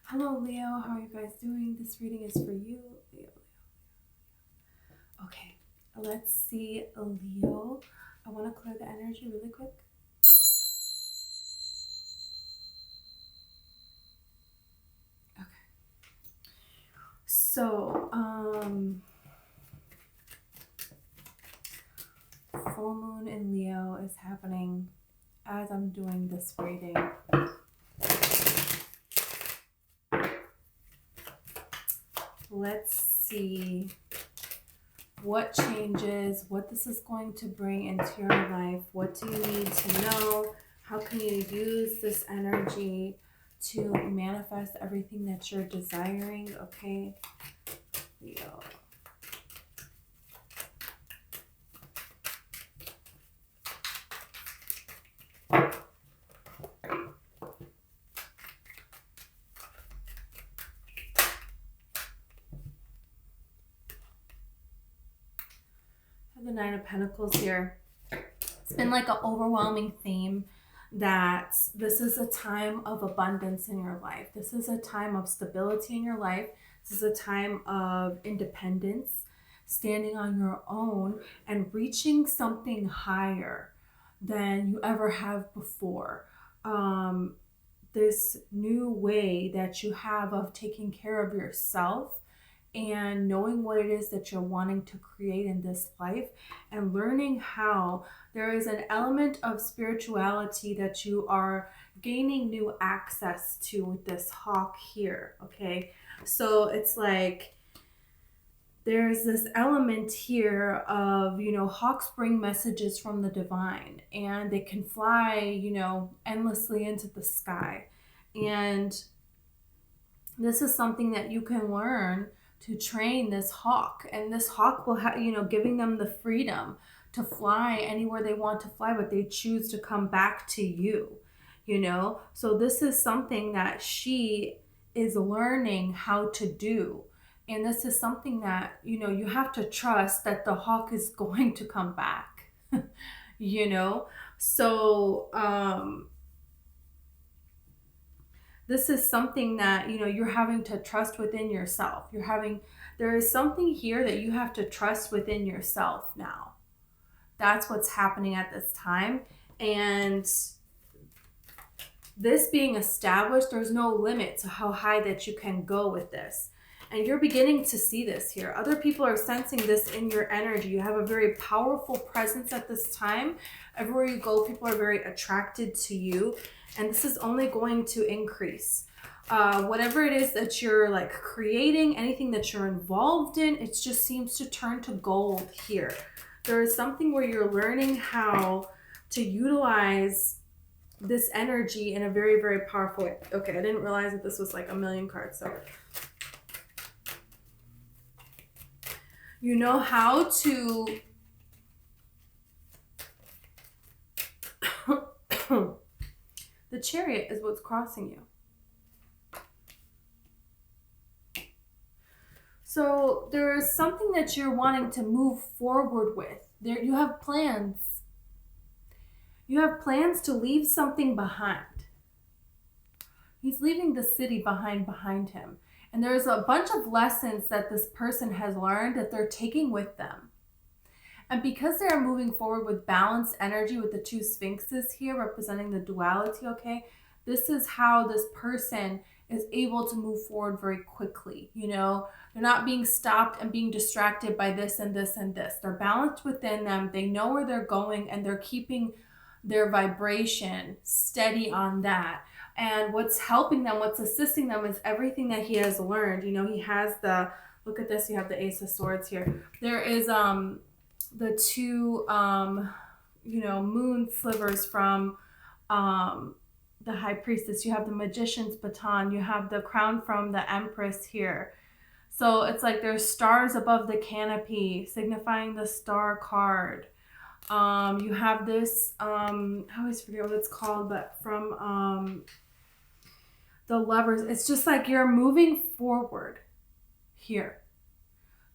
Hello, Leo. How are you guys doing? This reading is for you, Leo. Okay, let's see, Leo. I want to clear the energy really quick. Okay. So, full moon in Leo is happening as I'm doing this reading. Let's see what changes, what this is going to bring into your life. What do you need to know? How can you use this energy to manifest everything that you're desiring? Okay, Leo. The Nine of Pentacles here. It's been like an overwhelming theme that this is a time of abundance in your life. This is a time of stability in your life. This is a time of independence, standing on your own and reaching something higher than you ever have before. This new way that you have of taking care of yourself and knowing what it is that you're wanting to create in this life, and learning how there is an element of spirituality that you are gaining new access to with this hawk here. Okay, so it's like there's this element here of, hawks bring messages from the divine, and they can fly, endlessly into the sky. And this is something that you can learn to train this hawk, and this hawk will have, giving them the freedom to fly anywhere they want to fly, but they choose to come back to you. So this is something that she is learning how to do, and this is something that you have to trust that the hawk is going to come back. So this is something that you're having to trust within yourself. There is something here that you have to trust within yourself now. That's what's happening at this time. And this being established, there's no limit to how high that you can go with this. And you're beginning to see this here. Other people are sensing this in your energy. You have a very powerful presence at this time. Everywhere you go, people are very attracted to you. And this is only going to increase. Whatever it is that you're like creating, anything that you're involved in, it just seems to turn to gold here. There is something where you're learning how to utilize this energy in a very, very powerful way. Okay, I didn't realize that this was like a million cards. So you know how to the Chariot is what's crossing you. So there is something that you're wanting to move forward with. There you have plans. You have plans to leave something behind. He's leaving the city behind him. And there's a bunch of lessons that this person has learned that they're taking with them. And because they're moving forward with balanced energy with the two sphinxes here representing the duality, okay, this is how this person is able to move forward very quickly. They're not being stopped and being distracted by this and this and this. They're balanced within them. They know where they're going, and they're keeping their vibration steady on that. And what's helping them, what's assisting them is everything that he has learned. He has look at this, you have the Ace of Swords here. There is the two moon slivers from the High Priestess. You have the Magician's baton. You have the crown from the Empress here. So it's like there's stars above the canopy signifying the star card. You have this I always forget what it's called, but from the Lovers. It's just like you're moving forward here.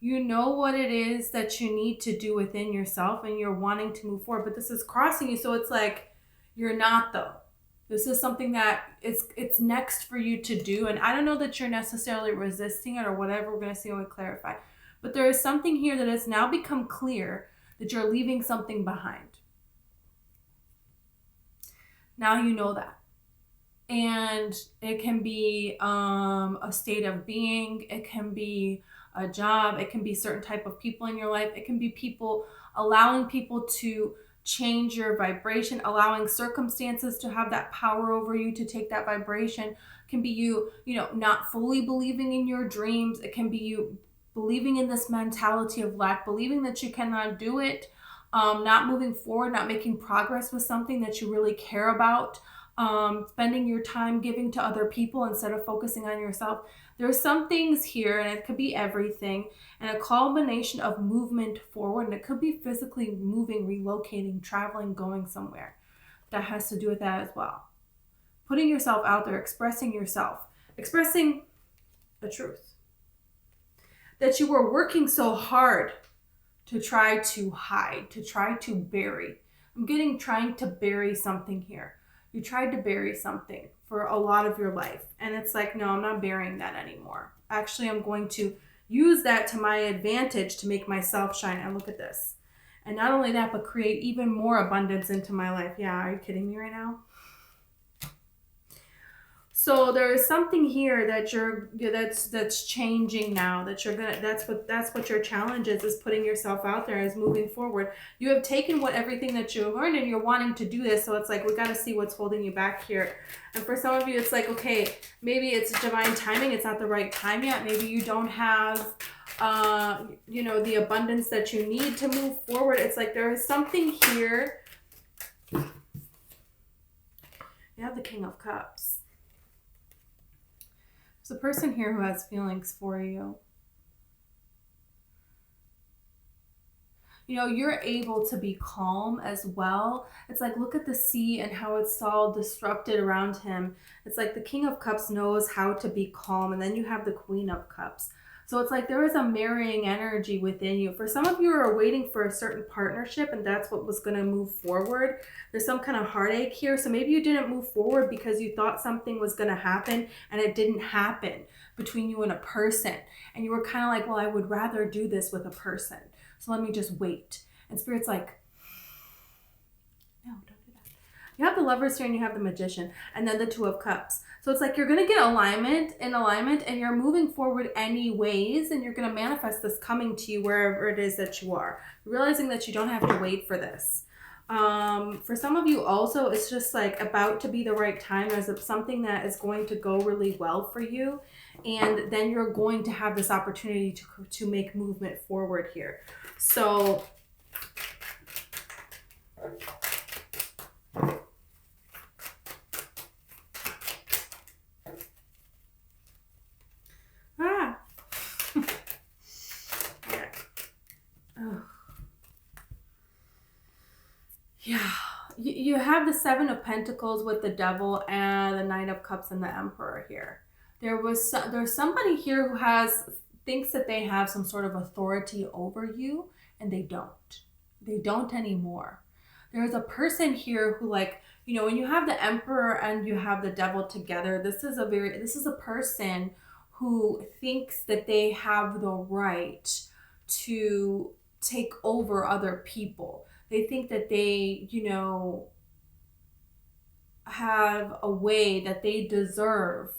You know what it is that you need to do within yourself, and you're wanting to move forward, but this is crossing you. So it's like, you're not though. This is something that it's next for you to do. And I don't know that you're necessarily resisting it or whatever. We're going to see when we clarify. But there is something here that has now become clear that you're leaving something behind. Now you know that. And it can be a state of being. It can be a job. It can be certain type of people in your life. It can be people, allowing people to change your vibration, allowing circumstances to have that power over you to take that vibration. It can be you, not fully believing in your dreams. It can be you believing in this mentality of lack, believing that you cannot do it, not moving forward, not making progress with something that you really care about, spending your time giving to other people instead of focusing on yourself. There's some things here, and it could be everything, and a combination of movement forward, and it could be physically moving, relocating, traveling, going somewhere. That has to do with that as well. Putting yourself out there, expressing yourself, expressing the truth that you were working so hard to try to hide, to try to bury. I'm getting trying to bury something here. You tried to bury something for a lot of your life. And it's like, no, I'm not burying that anymore. Actually, I'm going to use that to my advantage to make myself shine. And look at this. And not only that, but create even more abundance into my life. Yeah, are you kidding me right now? So there is something here that that's changing now, that's what your challenge is putting yourself out there, is moving forward. You have taken everything that you learned and you're wanting to do this. So it's like, we got to see what's holding you back here. And for some of you, it's like, okay, maybe it's divine timing. It's not the right time yet. Maybe you don't have, the abundance that you need to move forward. It's like, there is something here. You have the King of Cups. There's a person here who has feelings for you. You're able to be calm as well. It's like, look at the sea and how it's all disrupted around him. It's like the King of Cups knows how to be calm. And then you have the Queen of Cups. So it's like there is a marrying energy within you. For some of you are waiting for a certain partnership, and that's what was going to move forward. There's some kind of heartache here. So maybe you didn't move forward because you thought something was going to happen and it didn't happen between you and a person. And you were kind of like, well, I would rather do this with a person. So let me just wait. And Spirit's like, no, don't do that. You have the Lovers here and you have the Magician, and then the Two of Cups. So it's like you're going to get alignment, and you're moving forward anyways, and you're going to manifest this coming to you wherever it is that you are. Realizing that you don't have to wait for this. For some of you also, it's just like about to be the right time. There's something that is going to go really well for you, and then you're going to have this opportunity to make movement forward here. So yeah, you have the Seven of Pentacles with the Devil and the Knight of Cups and the Emperor here. There's somebody here who thinks that they have some sort of authority over you, and they don't. They don't anymore. There's a person here who, like, when you have the Emperor and you have the Devil together, this is a person who thinks that they have the right to take over other people. They think that they, have a way that they deserve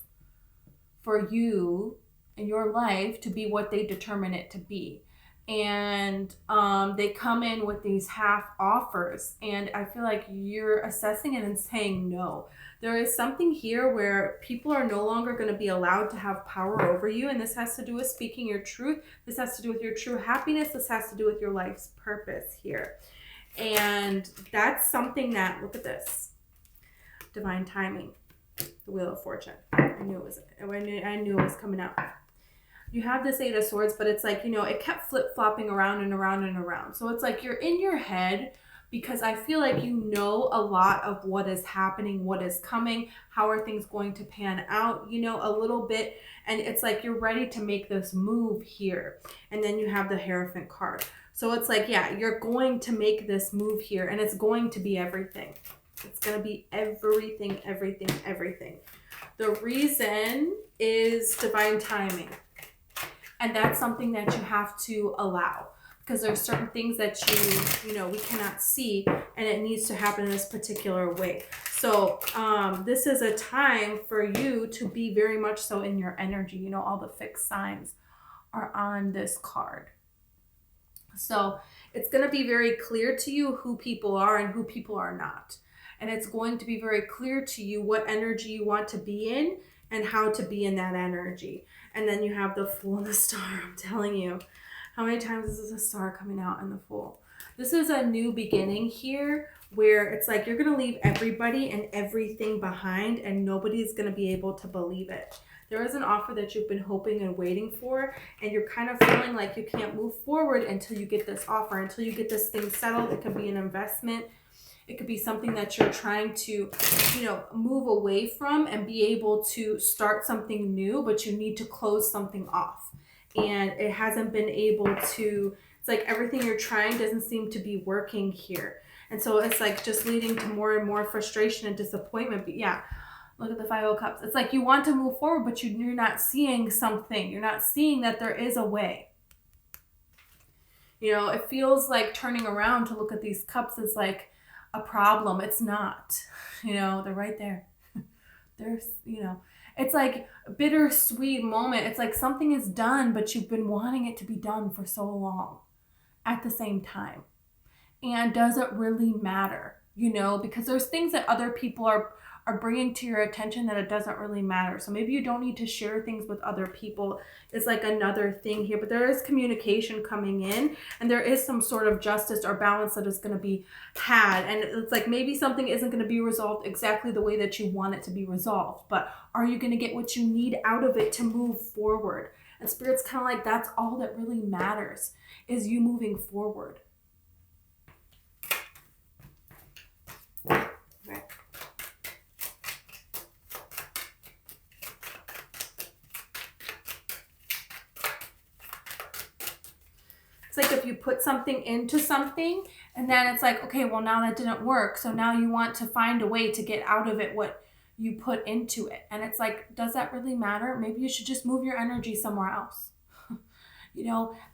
for you in your life to be what they determine it to be. And they come in with these half offers, and I feel like you're assessing it and saying no. There is something here where people are no longer going to be allowed to have power over you, and this has to do with speaking your truth. This has to do with your true happiness. This has to do with your life's purpose here. And that's something that, look at this, divine timing, the Wheel of Fortune. I knew it was coming out. You have this Eight of Swords, but it's like, it kept flip-flopping around and around and around. So it's like you're in your head, because I feel like you know a lot of what is happening, what is coming, how are things going to pan out, a little bit. And it's like you're ready to make this move here. And then you have the Hierophant card. So it's like, yeah, you're going to make this move here, and it's going to be everything. It's going to be everything, everything, everything. The reason is divine timing. And that's something that you have to allow, because there's certain things that we cannot see, and it needs to happen in this particular way. So this is a time for you to be very much so in your energy. All the fixed signs are on this card. So it's going to be very clear to you who people are and who people are not. And it's going to be very clear to you what energy you want to be in and how to be in that energy. And then you have the Fool and the Star. I'm telling you, how many times is the Star coming out in the Fool? This is a new beginning here, where it's like you're going to leave everybody and everything behind, and nobody's going to be able to believe it. There is an offer that you've been hoping and waiting for, and you're kind of feeling like you can't move forward until you get this offer, until you get this thing settled. It could be an investment. It could be something that you're trying to, move away from and be able to start something new, but you need to close something off. And it hasn't been able to, it's like everything you're trying doesn't seem to be working here. And so it's like just leading to more and more frustration and disappointment. But yeah, look at the Five of Cups. It's like you want to move forward, but you're not seeing something. You're not seeing that there is a way. It feels like turning around to look at these cups is like a problem. It's not. They're right there. There's, it's like a bittersweet moment. It's like something is done, but you've been wanting it to be done for so long at the same time. And does it really matter? Because there's things that other people are bringing to your attention that it doesn't really matter. So maybe you don't need to share things with other people is like another thing here. But there is communication coming in, and there is some sort of justice or balance that is going to be had. And it's like maybe something isn't going to be resolved exactly the way that you want it to be resolved. But are you going to get what you need out of it to move forward? And Spirit's kind of like, that's all that really matters, is you moving forward. It's like if you put something into something and then it's like, okay, well, now that didn't work. So now you want to find a way to get out of it what you put into it. And it's like, does that really matter? Maybe you should just move your energy somewhere else,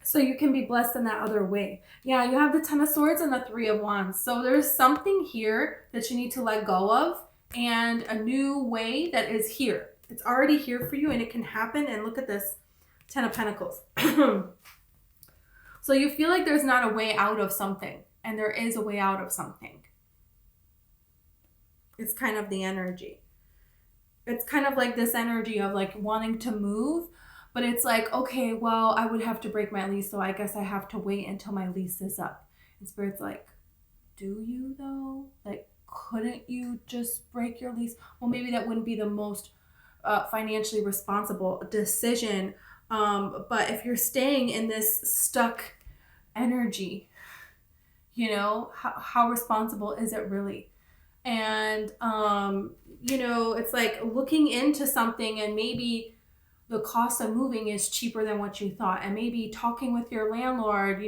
so you can be blessed in that other way. Yeah, you have the Ten of Swords and the Three of Wands. So there's something here that you need to let go of, and a new way that is here. It's already here for you, and it can happen. And look at this, Ten of Pentacles. So you feel like there's not a way out of something, and there is a way out of something. It's kind of the energy. It's kind of like this energy of like wanting to move, but it's like, okay, well, I would have to break my lease, so I guess I have to wait until my lease is up. And Spirit's like, do you though? Like, couldn't you just break your lease? Well, maybe that wouldn't be the most financially responsible decision. But if you're staying in this stuck energy, how responsible is it really? And, it's like looking into something, and maybe the cost of moving is cheaper than what you thought. And maybe talking with your landlord,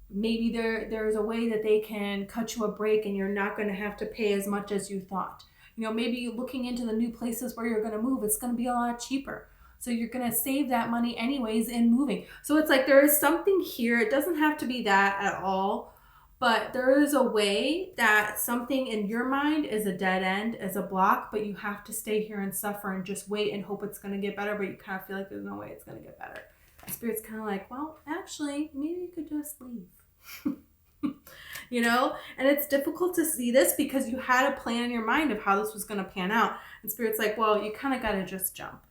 maybe there's a way that they can cut you a break and you're not going to have to pay as much as you thought. Maybe looking into the new places where you're going to move, it's going to be a lot cheaper. So you're going to save that money anyways in moving. So it's like there is something here. It doesn't have to be that at all. But there is a way that something in your mind is a dead end, is a block, but you have to stay here and suffer and just wait and hope it's going to get better, but you kind of feel like there's no way it's going to get better. Spirit's kind of like, well, actually, maybe you could just leave. And it's difficult to see this because you had a plan in your mind of how this was going to pan out. And Spirit's like, well, you kind of got to just jump.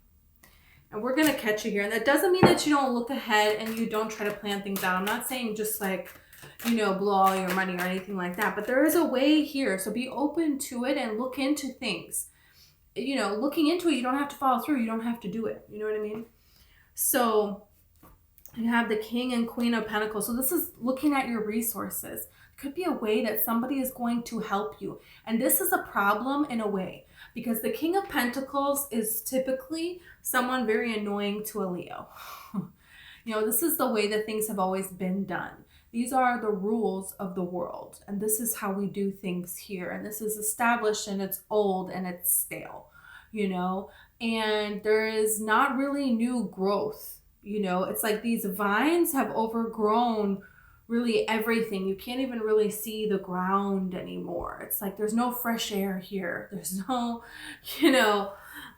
And we're going to catch you here. And that doesn't mean that you don't look ahead and you don't try to plan things out. I'm not saying just like, blow all your money or anything like that. But there is a way here. So be open to it and look into things. Looking into it, you don't have to follow through. You don't have to do it. You know what I mean? So you have the King and Queen of Pentacles. So this is looking at your resources. It could be a way that somebody is going to help you. And this is a problem in a way, because the King of Pentacles is typically someone very annoying to a Leo. This is the way that things have always been done. These are the rules of the world, and this is how we do things here, and this is established and it's old and it's stale, you know, and there is not really new growth, you know. It's like these vines have overgrown really everything. You can't even really see the ground anymore. It's like there's no fresh air here. There's no, you know,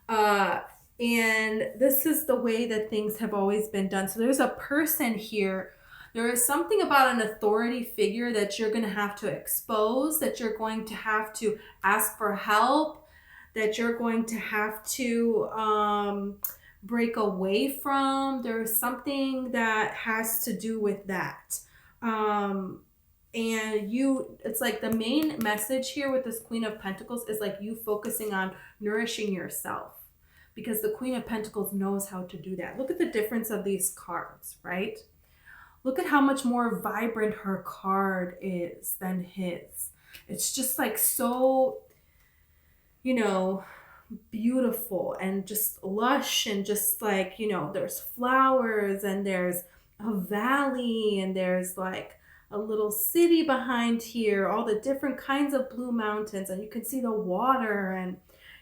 and this is the way that things have always been done. So there's a person here. There is something about an authority figure that you're going to have to expose, that you're going to have to ask for help, that you're going to have to break away from. There's something that has to do with that. And it's like the main message here with this Queen of Pentacles is like you focusing on nourishing yourself, because the Queen of Pentacles knows how to do that. Look at the difference of these cards, right? Look at how much more vibrant her card is than his. It's just like so, you know, beautiful and just lush, and just like, you know, there's flowers and there's a valley and there's like a little city behind here, all the different kinds of blue mountains, and you can see the water, and,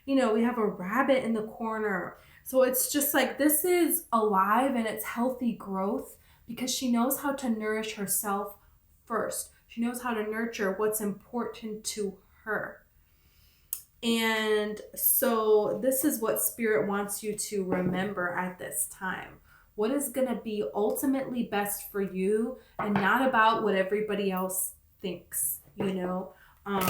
you know, we have a rabbit in the corner. So it's just like this is alive and it's healthy growth, because she knows how to nourish herself first. She knows how to nurture what's important to her. And so this is what Spirit wants you to remember at this time. What is going to be ultimately best for you, and not about what everybody else thinks, you know? You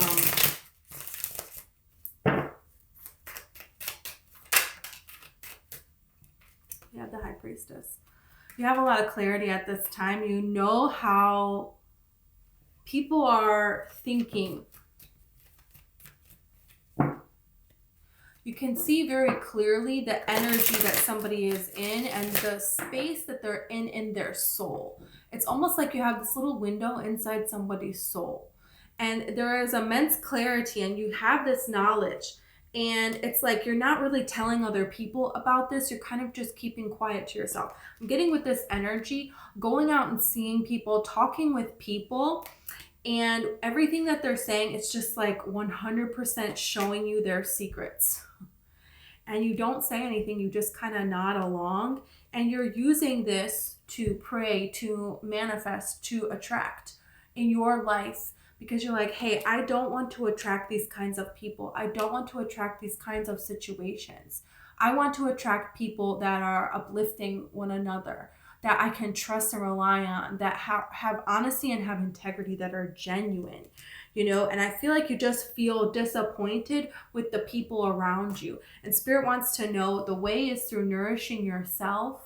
have the High Priestess. You have a lot of clarity at this time. You know how people are thinking. You can see very clearly the energy that somebody is in and the space that they're in their soul. It's almost like you have this little window inside somebody's soul, and there is immense clarity, and you have this knowledge. And it's like you're not really telling other people about this. You're kind of just keeping quiet to yourself. I'm getting with this energy, going out and seeing people, talking with people, and everything that they're saying, it's just like 100% showing you their secrets. And you don't say anything. You just kind of nod along. And you're using this to pray, to manifest, to attract in your life. Because you're like, hey, I don't want to attract these kinds of people. I don't want to attract these kinds of situations. I want to attract people that are uplifting one another, that I can trust and rely on, that have honesty and have integrity, that are genuine, you know? And I feel like you just feel disappointed with the people around you. And Spirit wants to know the way is through nourishing yourself,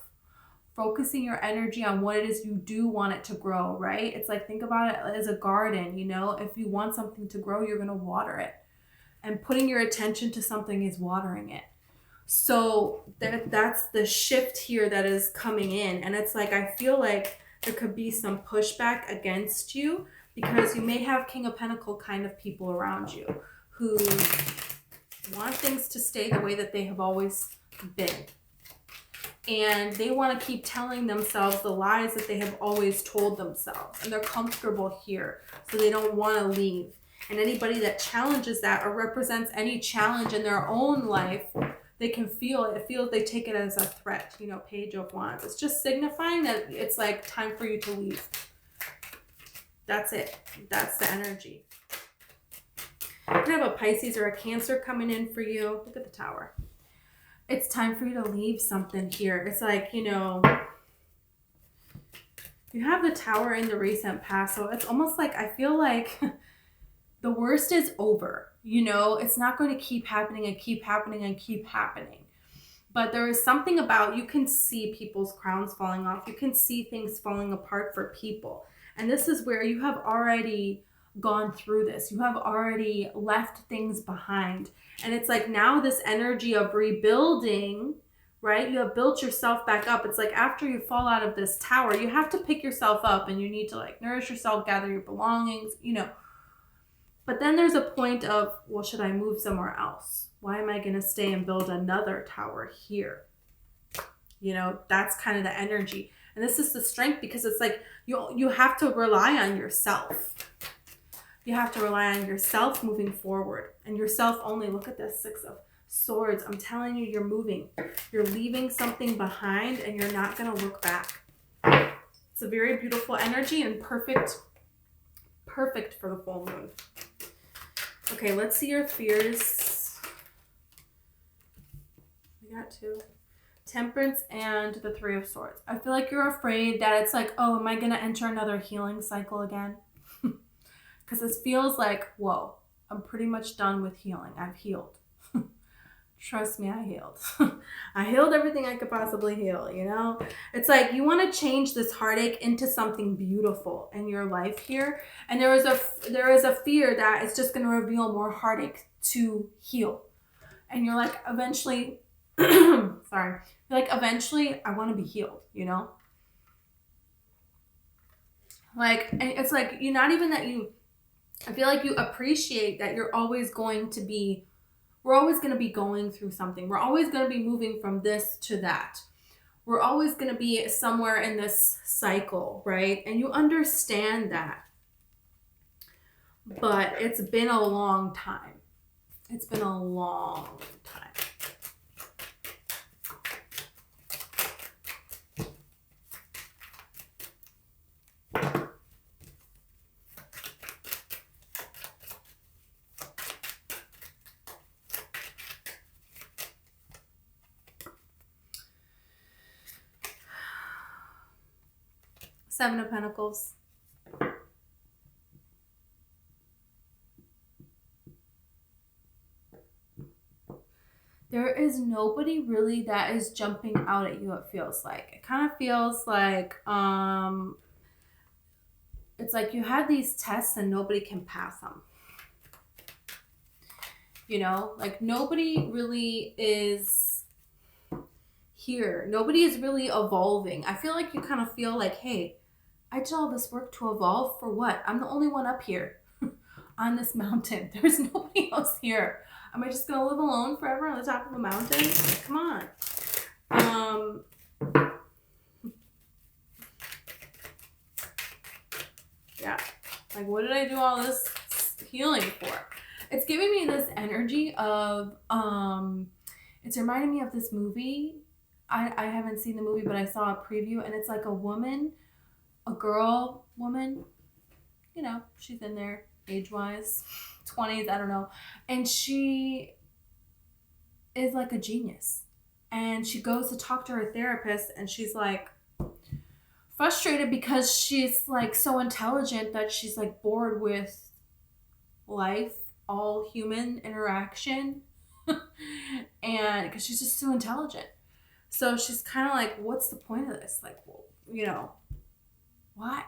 focusing your energy on what it is you do want it to grow, right? It's like, think about it as a garden, you know? If you want something to grow, you're going to water it. And putting your attention to something is watering it. So that's the shift here that is coming in. And it's like, I feel like there could be some pushback against you, because you may have King of Pentacles kind of people around you who want things to stay the way that they have always been. And they want to keep telling themselves the lies that they have always told themselves. And they're comfortable here, so they don't want to leave. And anybody that challenges that or represents any challenge in their own life, they can feel it. It feels, they take it as a threat, you know, Page of Wands. It's just signifying that it's like time for you to leave. That's it. That's the energy. You could have a Pisces or a Cancer coming in for you. Look at the Tower. It's time for you to leave something here. It's like, you know, you have the Tower in the recent past. So it's almost like, I feel like the worst is over. You know, it's not going to keep happening and keep happening and keep happening. But there is something about, you can see people's crowns falling off. You can see things falling apart for people. And this is where you have already gone through this. You have already left things behind. And it's like now this energy of rebuilding, right? You have built yourself back up. It's like after you fall out of this tower, you have to pick yourself up, and you need to like nourish yourself, gather your belongings, you know. But then there's a point of, well, should I move somewhere else? Why am I going to stay and build another tower here? You know, that's kind of the energy. And this is the strength, because it's like you have to rely on yourself. You have to rely on yourself moving forward, and yourself only. Look at this 6 of Swords. I'm telling you, you're moving. You're leaving something behind, and you're not going to look back. It's a very beautiful energy and perfect for the full moon. Okay, let's see your fears. We got 2. Temperance and the 3 of Swords. I feel like you're afraid that it's like, oh, am I going to enter another healing cycle again? Because it feels like, whoa, I'm pretty much done with healing. I've healed. Trust me, I healed. I healed everything I could possibly heal, you know? It's like you want to change this heartache into something beautiful in your life here. And there is a fear that it's just going to reveal more heartache to heal. And you're like, eventually, sorry. You're like, eventually I want to be healed, you know? Like, and it's like, you're not even that you, I feel like you appreciate that you're always going to be, we're always going to be going through something. We're always going to be moving from this to that. We're always going to be somewhere in this cycle, right? And you understand that. But it's been a long time. It's been a long time. Seven of Pentacles. There is nobody really that is jumping out at you, it feels like. It kind of feels like, it's like you have these tests and nobody can pass them. You know, like nobody really is here. Nobody is really evolving. I feel like you kind of feel like, hey, I did all this work to evolve for what? I'm the only one up here on this mountain. There's nobody else here. Am I just going to live alone forever on the top of a mountain? Come on. Yeah. Like, what did I do all this healing for? It's giving me this energy of, it's reminding me of this movie. I haven't seen the movie, but I saw a preview, and it's like a woman, woman, you know, she's in there age-wise, 20s, I don't know. And she is like a genius. And she goes to talk to her therapist, and she's like frustrated because she's like so intelligent that she's like bored with life, all human interaction. And because she's just too intelligent. So she's kind of like, what's the point of this? Like, well, you know, why?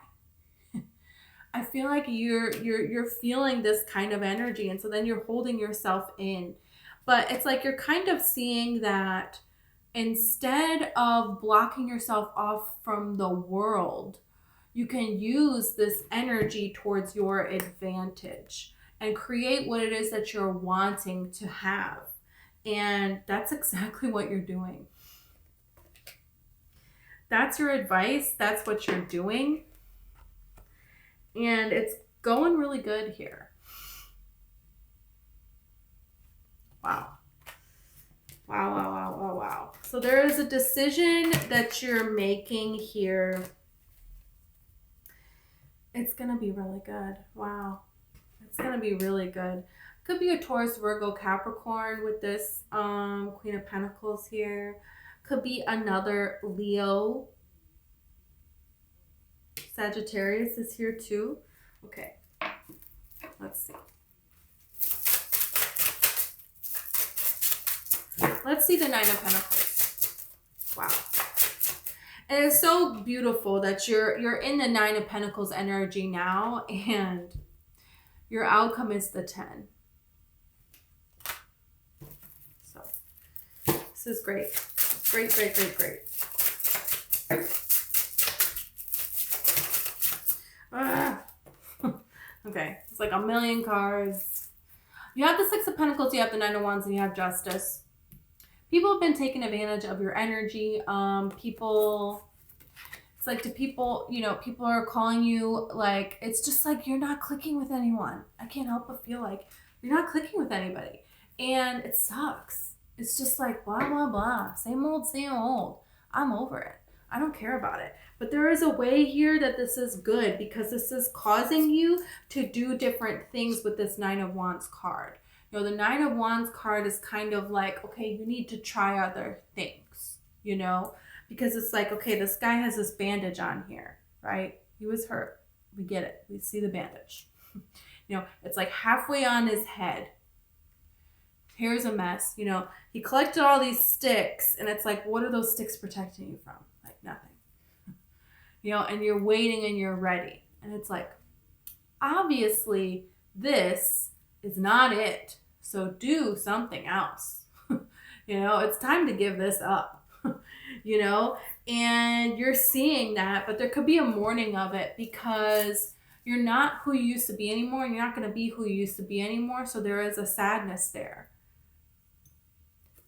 I feel like you're feeling this kind of energy, and so then you're holding yourself in. But it's like you're kind of seeing that instead of blocking yourself off from the world, you can use this energy towards your advantage and create what it is that you're wanting to have. And that's exactly what you're doing. That's your advice. That's what you're doing. And it's going really good here. Wow. Wow, wow, wow, wow, wow. So there is a decision that you're making here. It's going to be really good. Wow. It's going to be really good. Could be a Taurus, Virgo, Capricorn with this Queen of Pentacles here. Could be another Leo. Sagittarius is here too. Okay. Let's see. Let's see the Nine of Pentacles. Wow. And it's so beautiful that you're in the Nine of Pentacles energy now, and your outcome is the 10. So this is great. Great, great, great, great. Okay, it's like a million cards. You have the Six of Pentacles, you have the Nine of Wands, and you have Justice. People have been taking advantage of your energy. It's like to people, you know, people are calling you, like, it's just like you're not clicking with anyone. I can't help but feel like you're not clicking with anybody. And it sucks. It's just like blah, blah, blah. Same old, same old. I'm over it. I don't care about it. But there is a way here that this is good, because this is causing you to do different things with this Nine of Wands card. You know, the Nine of Wands card is kind of like, okay, you need to try other things, you know, because it's like, okay, this guy has this bandage on here, right? He was hurt. We get it. We see the bandage. You know, it's like halfway on his head. Hair's a mess. You know, he collected all these sticks, and it's like, what are those sticks protecting you from? Like nothing. You know, and you're waiting and you're ready. And it's like, obviously, this is not it. So do something else. You know, it's time to give this up. You know, and you're seeing that, but there could be a mourning of it, because you're not who you used to be anymore, and you're not going to be who you used to be anymore. So there is a sadness there.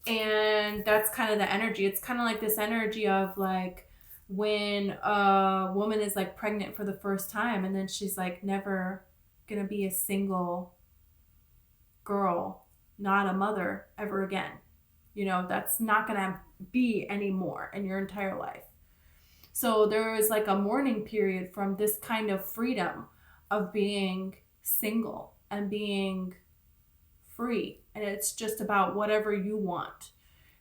And that's kind of the energy. It's kind of like this energy of like when a woman is like pregnant for the first time, and then she's like never going to be a single girl, not a mother ever again. You know, that's not going to be anymore in your entire life. So there is like a mourning period from this kind of freedom of being single and being free. And it's just about whatever you want.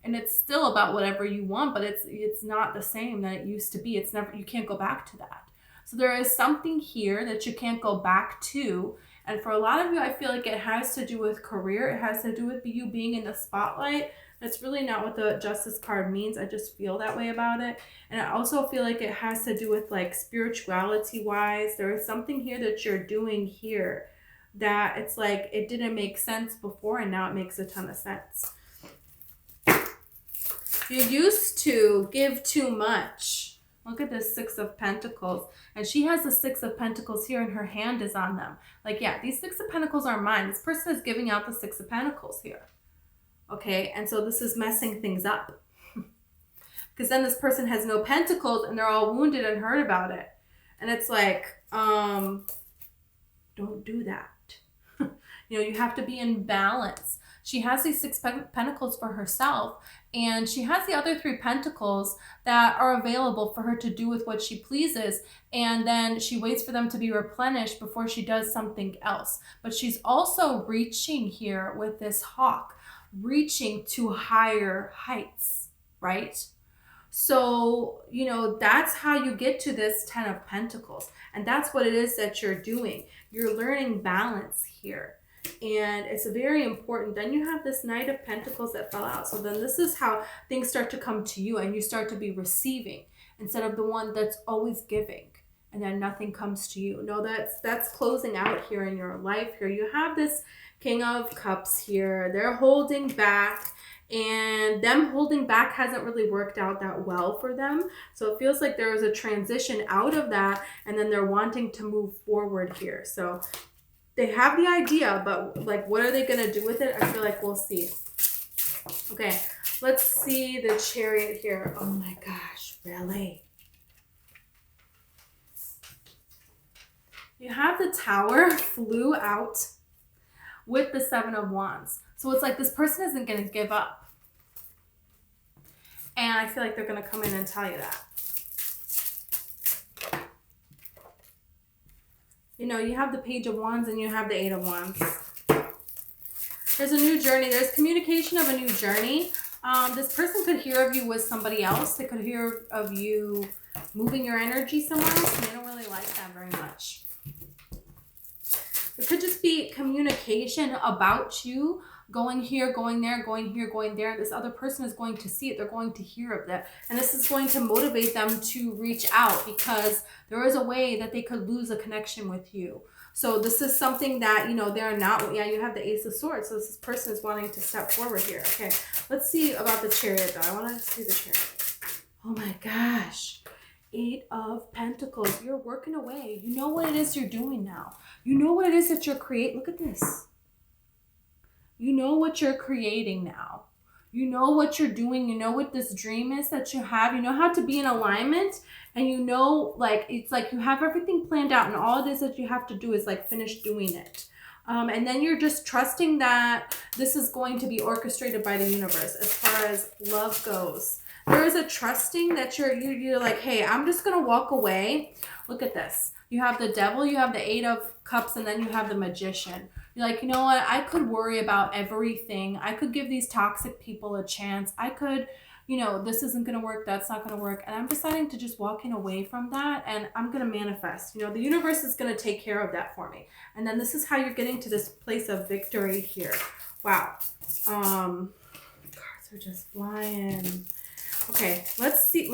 And it's still about whatever you want, but it's not the same that it used to be. It's never, you can't go back to that. So there is something here that you can't go back to. And for a lot of you, I feel like it has to do with career. It has to do with you being in the spotlight. That's really not what the Justice card means. I just feel that way about it. And I also feel like it has to do with like spirituality wise. There is something here that you're doing here that it's like it didn't make sense before, and now it makes a ton of sense. You used to give too much. Look at this Six of Pentacles. And she has the Six of Pentacles here, and her hand is on them. Like, yeah, these Six of Pentacles are mine. This person is giving out the Six of Pentacles here. Okay, and so this is messing things up. Because then this person has no pentacles, and they're all wounded and hurt about it. And it's like, don't do that. You know, you have to be in balance. She has these Six Pentacles for herself, and she has the other Three Pentacles that are available for her to do with what she pleases, and then she waits for them to be replenished before she does something else. But she's also reaching here with this hawk, reaching to higher heights, right? So, you know, that's how you get to this Ten of Pentacles, and that's what it is that you're doing. You're learning balance here. And it's very important. Then you have this Knight of Pentacles that fell out. So then this is how things start to come to you, and you start to be receiving instead of the one that's always giving and then nothing comes to you. No, that's closing out here in your life here. You have this King of Cups here. They're holding back, and them holding back hasn't really worked out that well for them. So it feels like there is a transition out of that, and then they're wanting to move forward here. So they have the idea, but like, what are they going to do with it? I feel like we'll see. Okay, let's see the Chariot here. Oh my gosh, really? You have the Tower flew out with the Seven of Wands. So it's like this person isn't going to give up. And I feel like they're going to come in and tell you that. You know, you have the Page of Wands and you have the Eight of Wands. There's a new journey. There's communication of a new journey. This person could hear of you with somebody else. They could hear of you moving your energy somewhere else, and they don't really like that very much. It could just be communication about you going here, going there, going here, going there. And this other person is going to see it. They're going to hear of that. And this is going to motivate them to reach out, because there is a way that they could lose a connection with you. So this is something that, you know, they're not, yeah, you have the Ace of Swords. So this person is wanting to step forward here. Okay, let's see about the Chariot though. I want to see the Chariot. Oh my gosh. Eight of Pentacles. You're working away. You know what it is you're doing now. You know what it is that you're creating. Look at this. You know what you're creating now. You know what you're doing. You know what this dream is that you have. You know how to be in alignment. And you know, like, it's like you have everything planned out, and all it is that you have to do is like finish doing it. And then you're just trusting that this is going to be orchestrated by the universe as far as love goes. There is a trusting that you're like, hey, I'm just going to walk away. Look at this. You have the devil, you have the 8 of Cups, and then you have the Magician. You're like, you know what? I could worry about everything. I could give these toxic people a chance. I could, you know, this isn't going to work. That's not going to work. And I'm deciding to just walking away from that, and I'm going to manifest. You know, the universe is going to take care of that for me. And then this is how you're getting to this place of victory here. Wow. Cards are just flying. Okay, let's see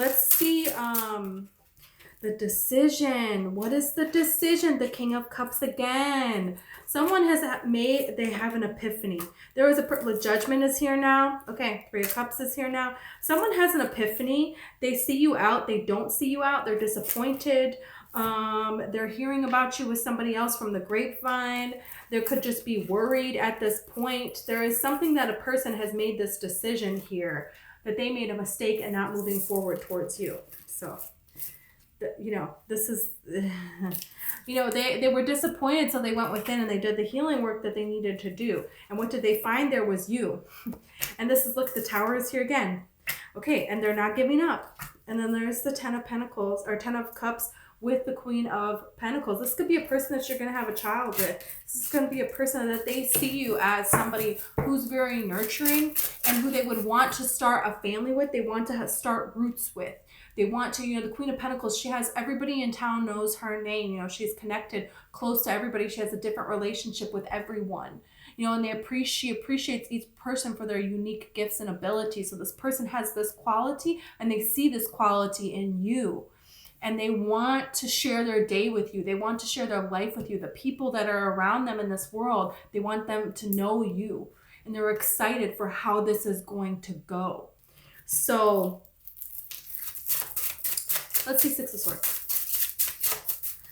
the decision. What is the decision? The King of Cups again. Someone they have an epiphany. There is the Judgment is here now. Okay, 3 of Cups is here now. Someone has an epiphany. They see you out. They don't see you out. They're disappointed. They're hearing about you with somebody else from the grapevine. There could just be worried at this point. There is something that a person has made this decision here, that they made a mistake and not moving forward towards you. So, you know, this is, you know, they were disappointed, so they went within and they did the healing work that they needed to do. And what did they find? There was you. And this is, look, the Tower is here again. Okay, and they're not giving up. And then there's the 10 of Pentacles, or 10 of Cups with the Queen of Pentacles. This could be a person that you're going to have a child with. This is going to be a person that they see you as somebody who's very nurturing and who they would want to start a family with. They want to start roots with. They want to, you know, the Queen of Pentacles, she has, everybody in town knows her name. You know, she's connected close to everybody. She has a different relationship with everyone. You know, and she appreciates each person for their unique gifts and abilities. So this person has this quality, and they see this quality in you. And they want to share their day with you. They want to share their life with you. The people that are around them in this world, they want them to know you. And they're excited for how this is going to go. So let's see 6 of Swords.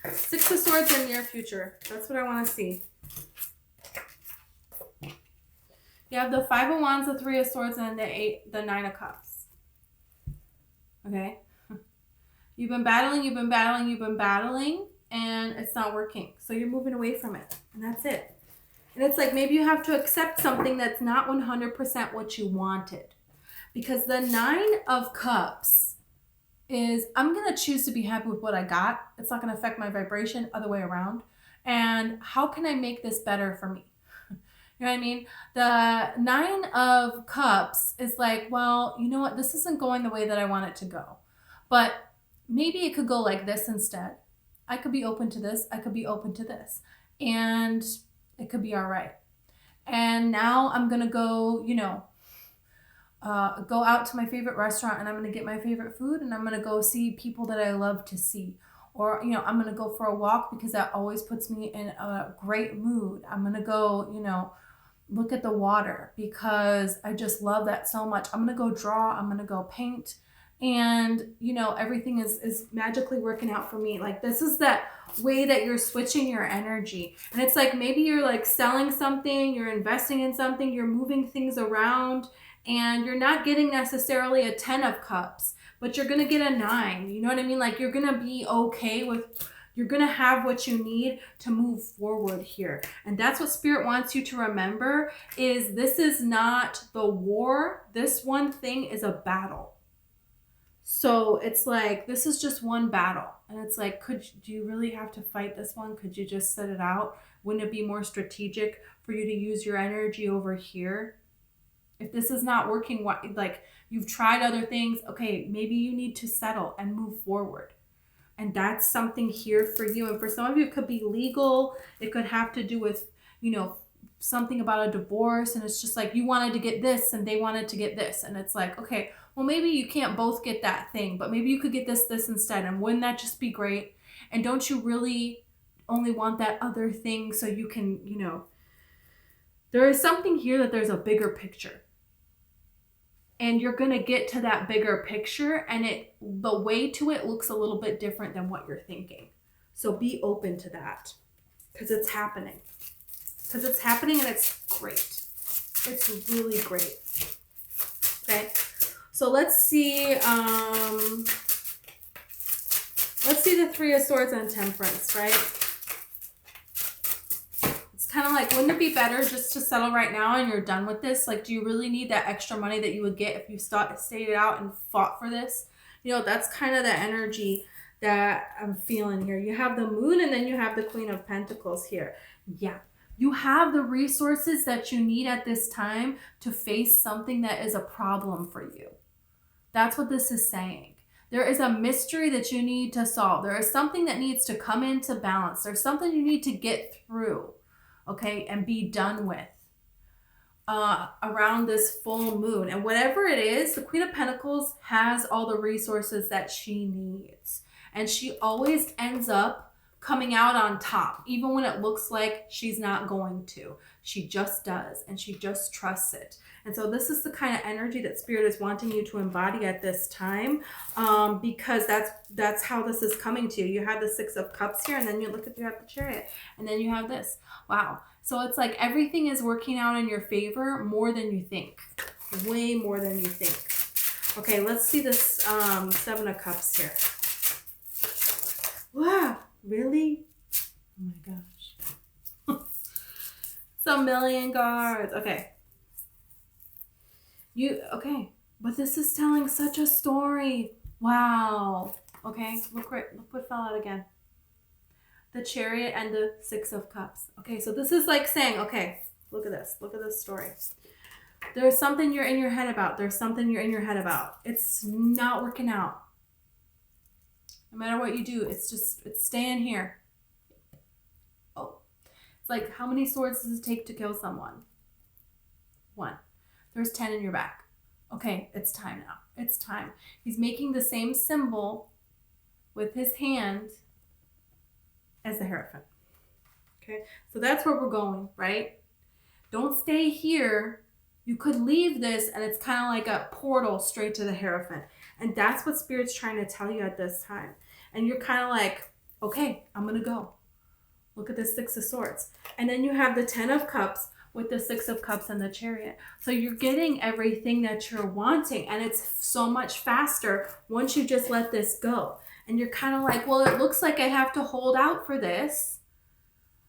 6 of Swords in near future. That's what I want to see. You have the 5 of Wands, the 3 of Swords, and the 9 of Cups. Okay? You've been battling, and it's not working. So you're moving away from it, and that's it. And it's like maybe you have to accept something that's not 100% what you wanted. Because the 9 of Cups is, I'm going to choose to be happy with what I got. It's not going to affect my vibration, other way around. And how can I make this better for me? You know what I mean? The 9 of Cups is like, well, you know what? This isn't going the way that I want it to go. But maybe it could go like this instead. I could be open to this. I could be open to this. And it could be all right. And now I'm going to go, you know, go out to my favorite restaurant, and I'm going to get my favorite food, and I'm going to go see people that I love to see. Or, you know, I'm going to go for a walk because that always puts me in a great mood. I'm going to go, you know, look at the water because I just love that so much. I'm going to go draw. I'm going to go paint. And, you know, everything is magically working out for me. Like, this is that way that you're switching your energy. And it's like maybe you're like selling something, you're investing in something, you're moving things around, and you're not getting necessarily a 10 of Cups, but you're going to get a 9. You know what I mean? Like, you're going to be okay with, you're going to have what you need to move forward here. And that's what Spirit wants you to remember, is this is not the war. This one thing is a battle. So it's like, this is just one battle. And it's like, do you really have to fight this one? Could you just sit it out? Wouldn't it be more strategic for you to use your energy over here? If this is not working, like you've tried other things, okay, maybe you need to settle and move forward. And that's something here for you. And for some of you, it could be legal. It could have to do with, you know, something about a divorce. And it's just like, you wanted to get this and they wanted to get this. And it's like, okay, well, maybe you can't both get that thing, but maybe you could get this instead. And wouldn't that just be great? And don't you really only want that other thing so you can, you know, there is something here that there's a bigger picture. And you're going to get to that bigger picture, and the way to it looks a little bit different than what you're thinking. So be open to that, because it's happening. Because it's happening, and it's great. It's really great. Okay. So let's see the Three of Swords and Temperance, right? It's kind of like, wouldn't it be better just to settle right now and you're done with this? Like, do you really need that extra money that you would get if you stayed it out and fought for this? You know, that's kind of the energy that I'm feeling here. You have the Moon and then you have the Queen of Pentacles here. Yeah. You have the resources that you need at this time to face something that is a problem for you. That's what this is saying. There is a mystery that you need to solve. There is something that needs to come into balance. There's something you need to get through, okay, and be done with around this full moon. And whatever it is, the Queen of Pentacles has all the resources that she needs. And she always ends up coming out on top, even when it looks like she's not going to. She just does, and she just trusts it. And so this is the kind of energy that Spirit is wanting you to embody at this time, because that's how this is coming to you. You have the Six of Cups here, and then you have the Chariot, and then you have this. Wow. So it's like everything is working out in your favor more than you think. Way more than you think. Okay, let's see this Seven of Cups here. Wow, really? Oh my gosh. It's a million cards. Okay. Okay, but this is telling such a story. Wow. Okay, look what fell out again. The Chariot and the Six of Cups. Okay, so this is like saying, okay, look at this story. There's something you're in your head about. There's something you're in your head about. It's not working out. No matter what you do, it's staying here. Oh, it's like, how many swords does it take to kill someone? 1. There's 10 in your back. Okay, it's time now. It's time. He's making the same symbol with his hand as the Hierophant. Okay, so that's where we're going, right? Don't stay here. You could leave this and it's kind of like a portal straight to the Hierophant. And that's what Spirit's trying to tell you at this time. And you're kind of like, okay, I'm going to go. Look at the Six of Swords. And then you have the 10 of Cups with the Six of Cups and the Chariot. So you're getting everything that you're wanting. And it's so much faster once you just let this go. And you're kind of like, well, it looks like I have to hold out for this.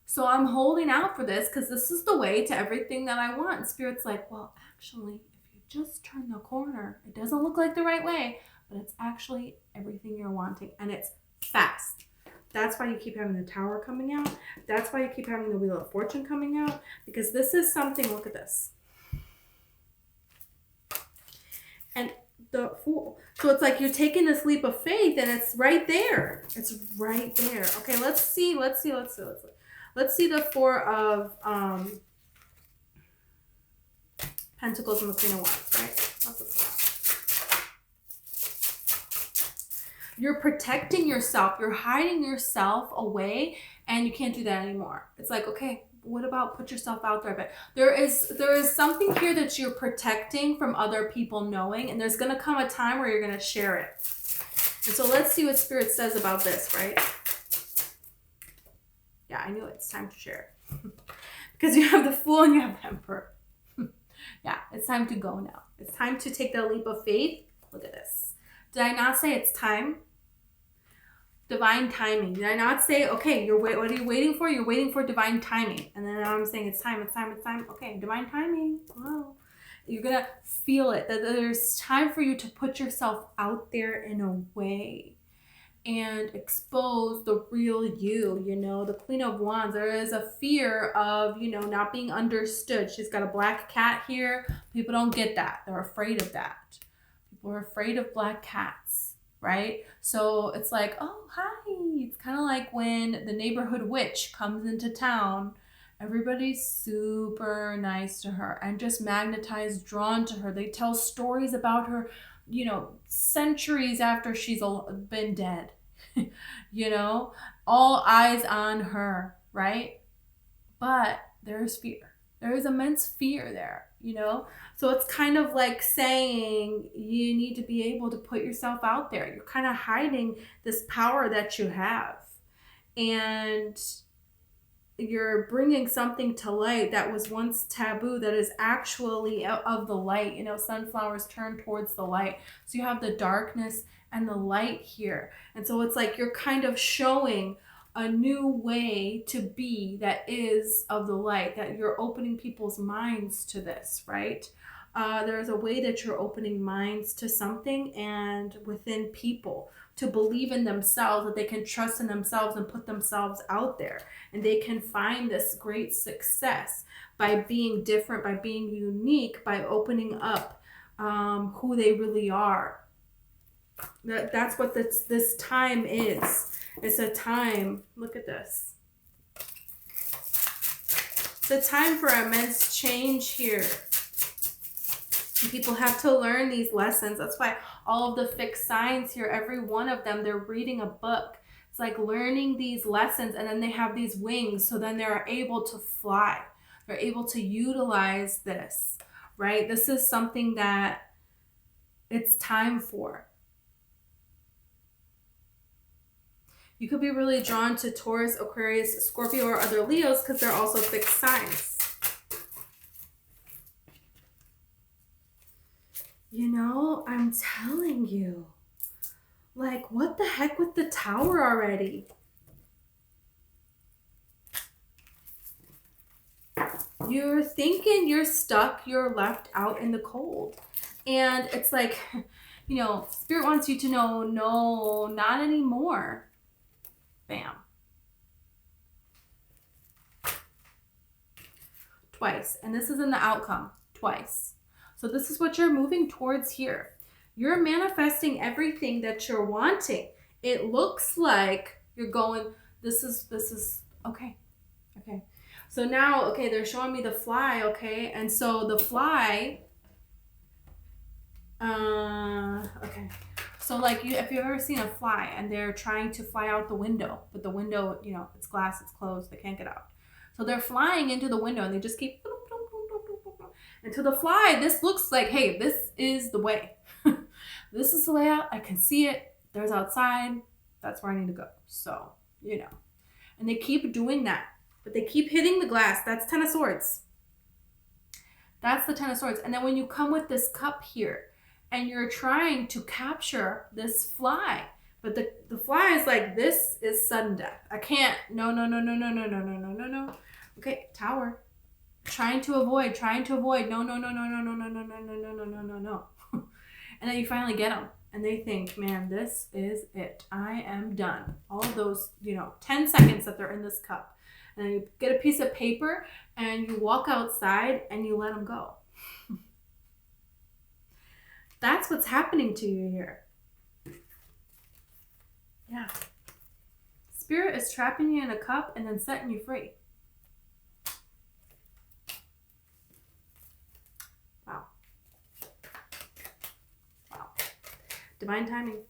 So I'm holding out for this because this is the way to everything that I want. And Spirit's like, well, actually, if you just turn the corner, it doesn't look like the right way, but it's actually everything you're wanting. And it's fast. That's why you keep having the Tower coming out. That's why you keep having the Wheel of Fortune coming out. Because this is something, look at this. And the Fool. So it's like you're taking this leap of faith and it's right there. It's right there. Okay, let's see. Let's see the Four of Pentacles and the Queen of Wands, right? Let's look at that. You're protecting yourself. You're hiding yourself away and you can't do that anymore. It's like, okay, what about put yourself out there? But there is something here that you're protecting from other people knowing, and there's going to come a time where you're going to share it. And so let's see what Spirit says about this, right? Yeah, I knew it's time to share it. Because you have the Fool and you have the Emperor. Yeah, it's time to go now. It's time to take that leap of faith. Look at this. Did I not say it's time? Divine timing. Did I not say, okay, what are you waiting for? You're waiting for divine timing. And then now I'm saying it's time. Okay, divine timing. Wow. You're going to feel it. That there's time for you to put yourself out there in a way and expose the real you, you know, the Queen of Wands. There is a fear of, you know, not being understood. She's got a black cat here. People don't get that. They're afraid of that. People are afraid of black cats, right? So it's like, oh, hi. It's kind of like when the neighborhood witch comes into town. Everybody's super nice to her and just magnetized, drawn to her. They tell stories about her, you know, centuries after she's been dead, you know, all eyes on her, right? But there's fear. There is immense fear there, you know? So it's kind of like saying you need to be able to put yourself out there. You're kind of hiding this power that you have. And you're bringing something to light that was once taboo, that is actually of the light. You know, sunflowers turn towards the light. So you have the darkness and the light here. And so it's like you're kind of showing a new way to be that is of the light, that you're opening people's minds to this, right? There's a way that you're opening minds to something and within people to believe in themselves, that they can trust in themselves and put themselves out there. And they can find this great success by being different, by being unique, by opening up who they really are. That's what this time is. It's a time, look at this. It's a time for immense change here. People have to learn these lessons. That's why all of the fixed signs here, every one of them, they're reading a book. It's like learning these lessons, and then they have these wings, so then they're able to fly. They're able to utilize this, right? This is something that it's time for. You could be really drawn to Taurus, Aquarius, Scorpio, or other Leos because they're also fixed signs. You know, I'm telling you, like, what the heck with the Tower already? You're thinking you're stuck, you're left out in the cold. And it's like, you know, Spirit wants you to know, no, not anymore. Bam. Twice. And this is in the outcome. Twice. So this is what you're moving towards here. You're manifesting everything that you're wanting. It looks like you're going, this is, okay. Okay. So now, okay, they're showing me the fly, okay? And so the fly, okay. So like if you've ever seen a fly and they're trying to fly out the window, but the window, you know, it's glass, it's closed, they can't get out. So they're flying into the window and they just keep, and to the fly, this looks like, hey, this is the way. This is the way out. I can see it. There's outside. That's where I need to go. So, you know, and they keep doing that, but they keep hitting the glass. That's 10 of Swords. That's the 10 of Swords. And then when you come with this cup here and you're trying to capture this fly, but the fly is like, this is sudden death. I can't. No. Okay, Tower. Trying to avoid. No. And then you finally get them. And they think, man, this is it. I am done. All of those, 10 seconds that they're in this cup. And then you get a piece of paper and you walk outside and you let them go. That's what's happening to you here. Yeah. Spirit is trapping you in a cup and then setting you free. Wow. Wow. Divine timing.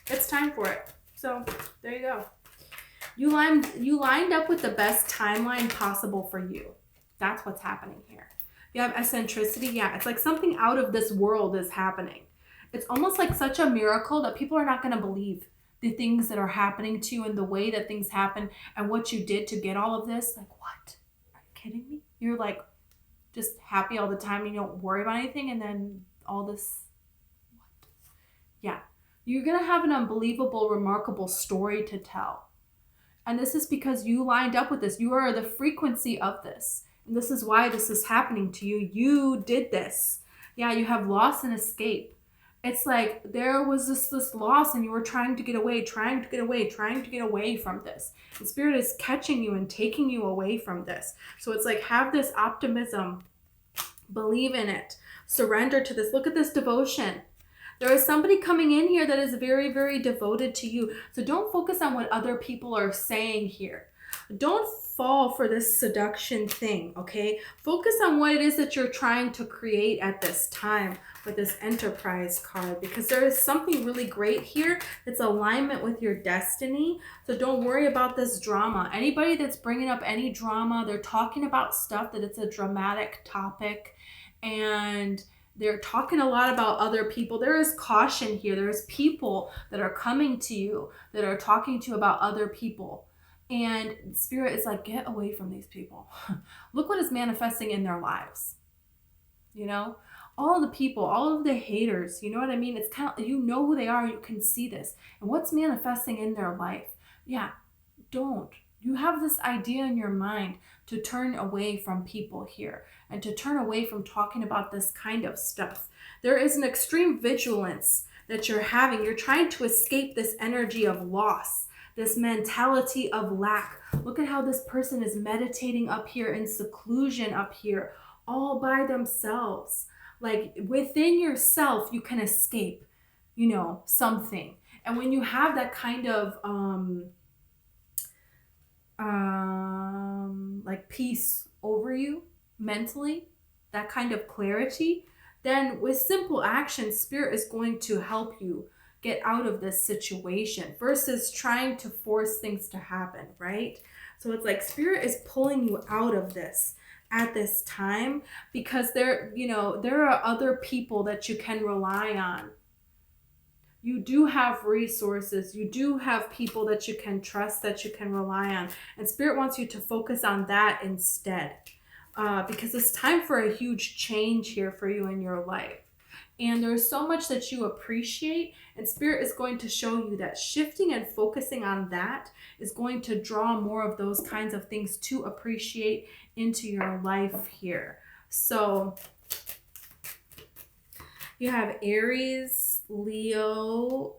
It's time for it. So there you go. You lined up with the best timeline possible for you. That's what's happening here. You have eccentricity. Yeah, it's like something out of this world is happening. It's almost like such a miracle that people are not going to believe the things that are happening to you and the way that things happen and what you did to get all of this. Like, what? Are you kidding me? You're like just happy all the time and you don't worry about anything, and then all this. What? Yeah. You're going to have an unbelievable, remarkable story to tell. And this is because you lined up with this. You are the frequency of this. And this is why this is happening to you. You did this. Yeah, you have loss and escape. It's like there was this loss and you were trying to get away from this. And Spirit is catching you and taking you away from this. So it's like, have this optimism. Believe in it. Surrender to this. Look at this devotion. There is somebody coming in here that is very, very devoted to you. So don't focus on what other people are saying here. Don't fall for this seduction thing, okay? Focus on what it is that you're trying to create at this time with this Enterprise card, because there is something really great here that's alignment with your destiny. So don't worry about this drama. Anybody that's bringing up any drama, they're talking about stuff that it's a dramatic topic, and they're talking a lot about other people. There is caution here. There's people that are coming to you that are talking to you about other people. And Spirit is like, get away from these people. Look what is manifesting in their lives. You know, all the people, all of the haters, you know what I mean? It's kind of, you know who they are, you can see this. And what's manifesting in their life? Yeah, don't. You have this idea in your mind to turn away from people here and to turn away from talking about this kind of stuff. There is an extreme vigilance that you're having. You're trying to escape this energy of loss, this mentality of lack. Look at how this person is meditating up here in seclusion up here, all by themselves. Like within yourself, you can escape, you know, something. And when you have that kind of like peace over you mentally, that kind of clarity, then with simple action, Spirit is going to help you get out of this situation versus trying to force things to happen, right? So it's like Spirit is pulling you out of this at this time, because there, you know, there are other people that you can rely on. You do have resources. You do have people that you can trust, that you can rely on. And Spirit wants you to focus on that instead, because it's time for a huge change here for you in your life. And there's so much that you appreciate, and Spirit is going to show you that shifting and focusing on that is going to draw more of those kinds of things to appreciate into your life here. So you have Aries, Leo,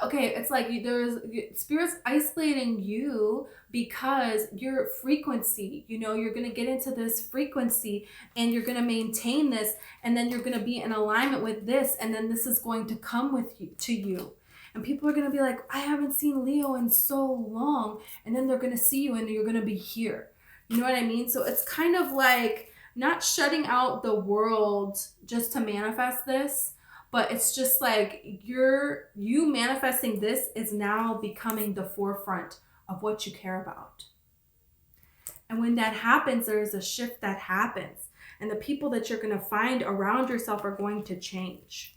okay, it's like there's Spirit's isolating you because your frequency, you know, you're going to get into this frequency and you're going to maintain this, and then you're going to be in alignment with this, and then this is going to come with you to you. And people are going to be like, I haven't seen Leo in so long, and then they're going to see you and you're going to be here. You know what I mean? So it's kind of like not shutting out the world just to manifest this, but it's just like you manifesting this is now becoming the forefront of what you care about. And when that happens, there is a shift that happens. And the people that you're going to find around yourself are going to change,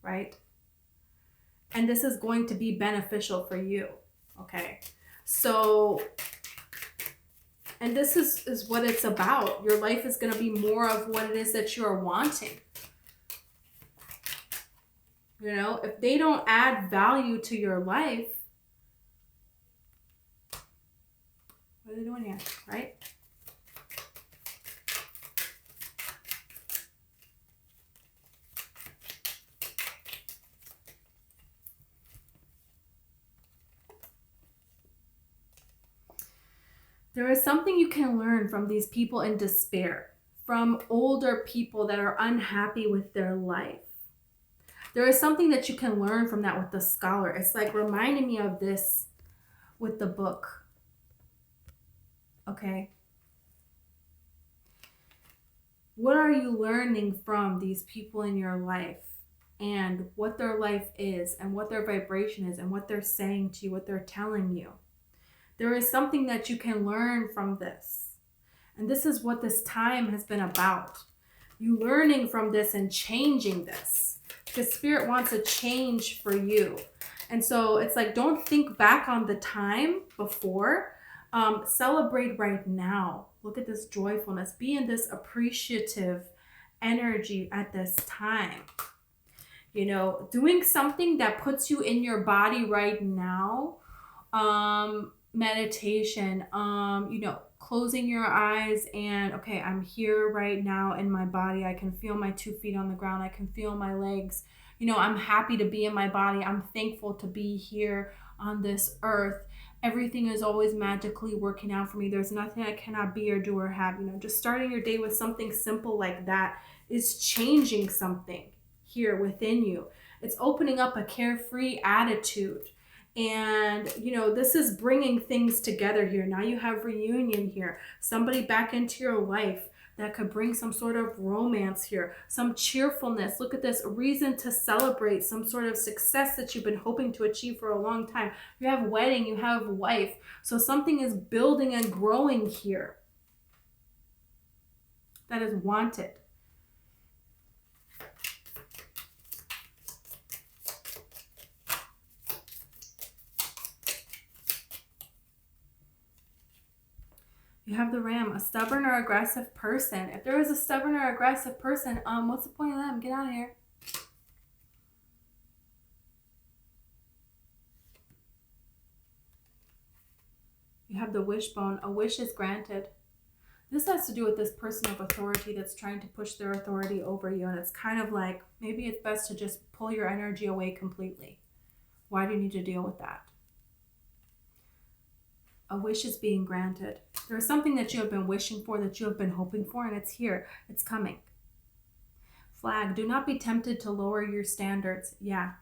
right? And this is going to be beneficial for you, okay? So, and this is what it's about. Your life is going to be more of what it is that you are wanting. You know, if they don't add value to your life, what are they doing here, right? There is something you can learn from these people in despair, from older people that are unhappy with their life. There is something that you can learn from that with the scholar. It's like reminding me of this with the book. Okay. What are you learning from these people in your life, and what their life is, and what their vibration is, and what they're saying to you, what they're telling you? There is something that you can learn from this. And this is what this time has been about. You learning from this and changing this. Because Spirit wants a change for you. And so it's like, don't think back on the time before. Celebrate right now. Look at this joyfulness. Be in this appreciative energy at this time. You know, doing something that puts you in your body right now. Meditation, you know, closing your eyes and, okay, I'm here right now in my body. I can feel my 2 feet on the ground. I can feel my legs. You know, I'm happy to be in my body. I'm thankful to be here on this earth. Everything is always magically working out for me. There's nothing I cannot be or do or have. You know, just starting your day with something simple like that is changing something here within you. It's opening up a carefree attitude. And, you know, this is bringing things together here. Now you have reunion here. Somebody back into your life that could bring some sort of romance here. Some cheerfulness. Look at this. A reason to celebrate some sort of success that you've been hoping to achieve for a long time. You have wedding. You have wife. So something is building and growing here that is wanted. You have the Ram, a stubborn or aggressive person. If there is a stubborn or aggressive person, what's the point of them? Get out of here. You have the Wishbone. A wish is granted. This has to do with this person of authority that's trying to push their authority over you. And it's kind of like, maybe it's best to just pull your energy away completely. Why do you need to deal with that? A wish is being granted. There's something that you have been wishing for, that you have been hoping for, and it's here. It's coming. Flag. Do not be tempted to lower your standards. Yeah.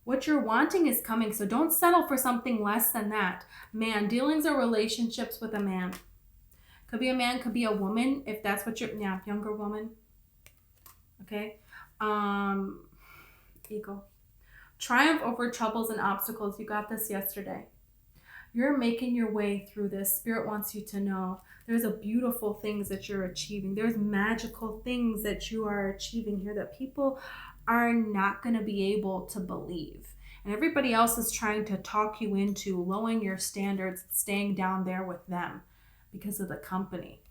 What you're wanting is coming, so don't settle for something less than that. Man, dealings or relationships with a man. Could be a man, could be a woman, if that's what you're, yeah, younger woman. Okay. Eagle. Triumph over troubles and obstacles. You got this yesterday. You're making your way through this. Spirit wants you to know there's a beautiful things that you're achieving. There's magical things that you are achieving here that people are not going to be able to believe. And everybody else is trying to talk you into lowering your standards, staying down there with them because of the company.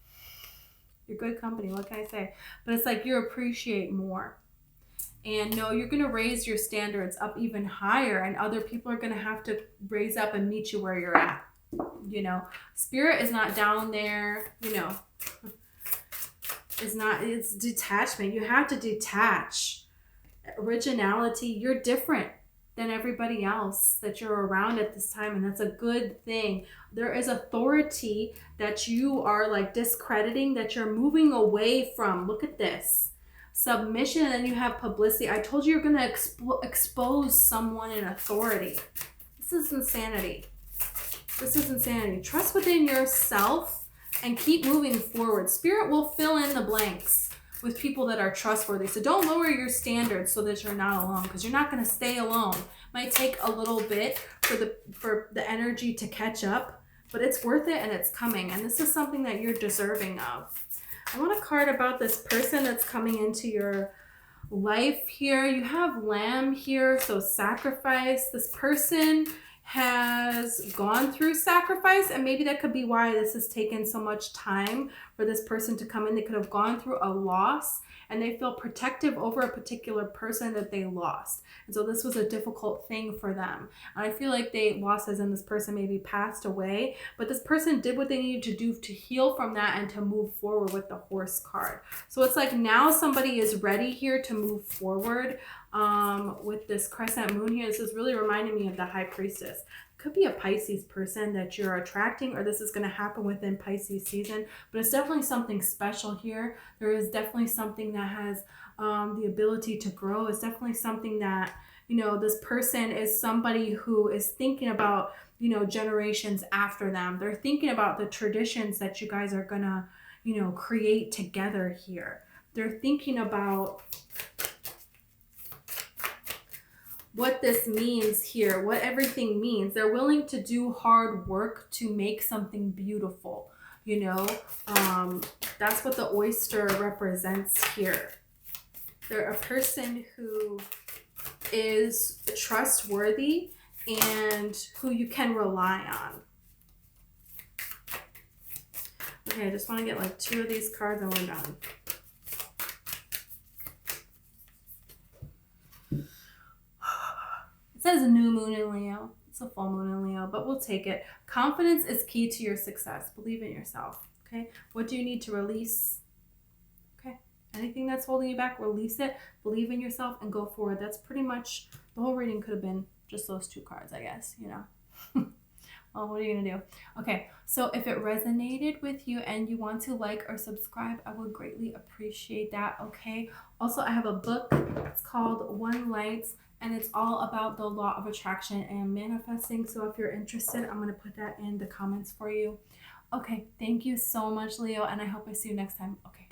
You're good company, what can I say? But it's like you appreciate more. And no, you're going to raise your standards up even higher, and other people are going to have to raise up and meet you where you're at. You know, Spirit is not down there, you know, it's detachment. You have to detach. Originality, you're different than everybody else that you're around at this time, and that's a good thing. There is authority that you are like discrediting, that you're moving away from. Look at this. Submission, and then you have publicity. I told you you're going to expose someone in authority. This is insanity. This is insanity. Trust within yourself and keep moving forward. Spirit will fill in the blanks with people that are trustworthy. So don't lower your standards so that you're not alone, because you're not going to stay alone. Might take a little bit for the energy to catch up, but it's worth it, and it's coming. And this is something that you're deserving of. I want a card about this person that's coming into your life here. You have Lamb here, so sacrifice. This person has gone through sacrifice, and maybe that could be why this has taken so much time for this person to come in. They could have gone through a loss, and they feel protective over a particular person that they lost. And so this was a difficult thing for them. And I feel like they lost as in this person maybe passed away, but this person did what they needed to do to heal from that and to move forward with the Horse card. So it's like now somebody is ready here to move forward with this crescent moon here. This is really reminding me of the High Priestess. Could be a Pisces person that you're attracting, or this is going to happen within Pisces season, but it's definitely something special here. There is definitely something that has the ability to grow. It's definitely something that, you know, this person is somebody who is thinking about, you know, generations after them. They're thinking about the traditions that you guys are going to, you know, create together here. They're thinking about what this means here, what everything means. They're willing to do hard work to make something beautiful, you know. That's what the oyster represents here. They're a person who is trustworthy and who you can rely on. Okay, I just want to get like 2 of these cards and we're done. It says new moon in Leo. It's a full moon in Leo, but we'll take it. Confidence is key to your success. Believe in yourself, okay? What do you need to release? Okay, anything that's holding you back, release it. Believe in yourself and go forward. That's pretty much, the whole reading could have been just those 2 cards, I guess, you know. Well, what are you gonna do? Okay, so if it resonated with you and you want to like or subscribe, I would greatly appreciate that, okay? Also, I have a book. It's called One Light, and it's all about the law of attraction and manifesting. So if you're interested, I'm gonna put that in the comments for you. Okay, thank you so much, Leo, and I hope I see you next time. Okay.